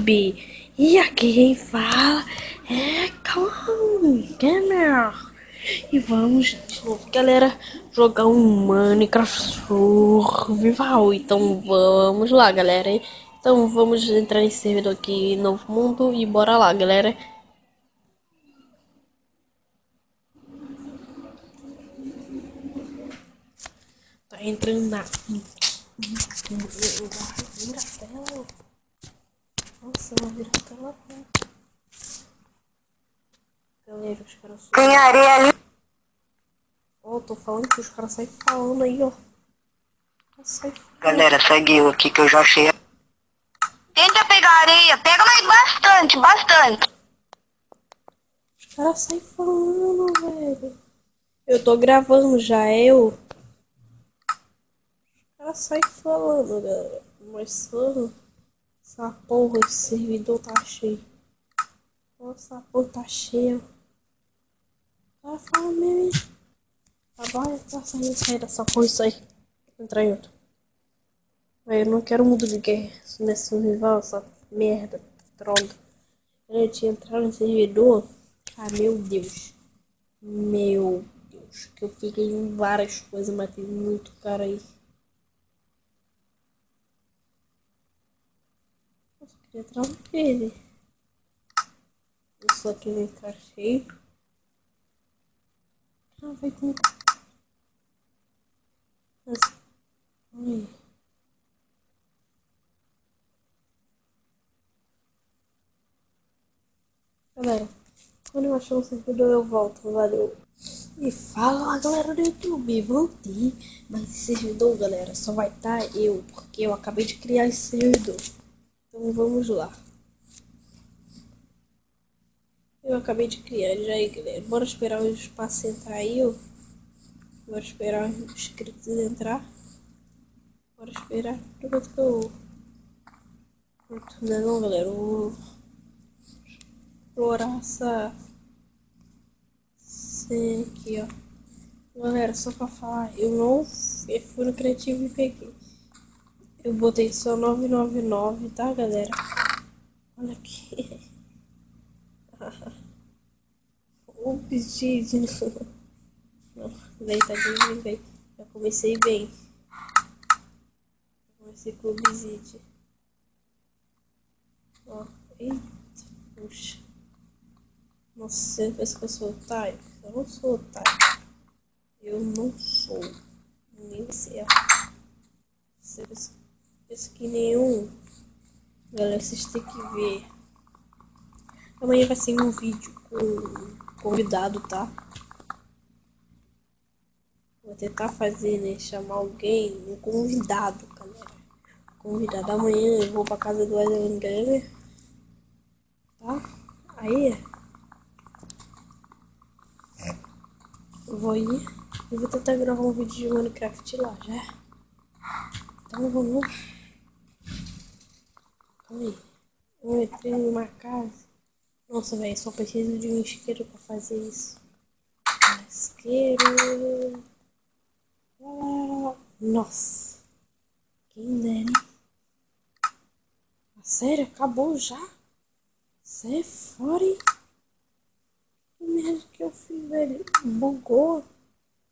YouTube. E aqui quem fala é Clown Gamer. E vamos de novo, galera, jogar um Minecraft Survival. Então vamos lá, galera. Então vamos entrar nesse servidor aqui, Novo Mundo, e bora lá, galera. Tá entrando na... Vira a tela. Nossa, vai virar a tela. Galera, os caras... Tem areia ali. Ó, tô falando que os caras saem falando aí, ó. Galera, segue eu aqui que eu já achei. Tenta pegar areia. Pega mais bastante, bastante. Os caras saem falando, velho. Eu tô gravando já, eu. Os caras saem falando, galera. Mas só... Essa porra, esse servidor tá cheio. Nossa, a porra tá cheia. O cara fala mesmo. Tá bom, tá saindo, sair dessa porra, isso aí. Entrar em outro. Eu não quero mundo de guerra nesse rival, essa merda, droga. Eu tinha entrado no servidor. Ah, meu Deus. Meu Deus. Que eu fiquei em várias coisas, mas tem muito cara aí. Eu só queria entrar no ele. Eu só queria entrar cheio. Ah, vai com... Ai. Galera, quando eu achar um servidor eu volto, valeu. E fala galera do YouTube, voltei. Mas esse servidor, galera, só vai estar eu, porque eu acabei de criar esse servidor. Então vamos lá. Eu acabei de criar já aí, galera. Bora esperar o espaço entrar aí, ó. Bora esperar os inscritos entrar. Bora esperar. Enquanto que eu... Não é não, galera. Eu vou explorar essa... Sim, aqui, ó. Galera, só pra falar, eu não fui no criativo e peguei. Eu botei só 999, tá, galera? Olha aqui. Ups, gente. Não, daí tá bem, bem. Já comecei bem. Comecei com o Obsidian. Ó, eita, puxa. Nossa, você pensa que eu sou otário? Eu não sou otário. Eu não sou. Nem você. Você pensa que nenhum. Galera, vocês têm que ver. Amanhã vai ser um vídeo com convidado, tá? Vou tentar fazer, né? Chamar alguém, um convidado, galera. Convidado. Amanhã eu vou pra casa do Ellen Gamer, tá? Aí eu vou ir e vou tentar gravar um vídeo de Minecraft lá, já. Então vamos. Calma aí. Eu entrei numa casa. Nossa, velho, só preciso de um isqueiro pra fazer isso. Isqueiro. Nossa. Quem dera, hein? Sério? Acabou já? Sai fora, hein? Que merda que eu fiz, velho? Bugou?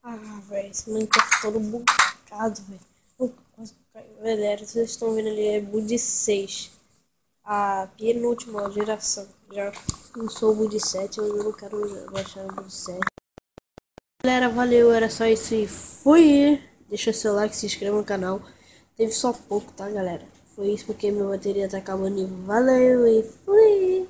Ah, velho, esse Minecraft todo bugado, velho. Quase caiu. Galera, vocês estão vendo ali, é Bud 6. A penúltima geração. Já não sou o Bud 7, eu não quero baixar o Bud 7. Galera, valeu, era só isso e fui! Deixa seu like, se inscreva no canal. Teve só pouco, tá, galera? Foi isso porque minha bateria tá acabando e valeu e fui!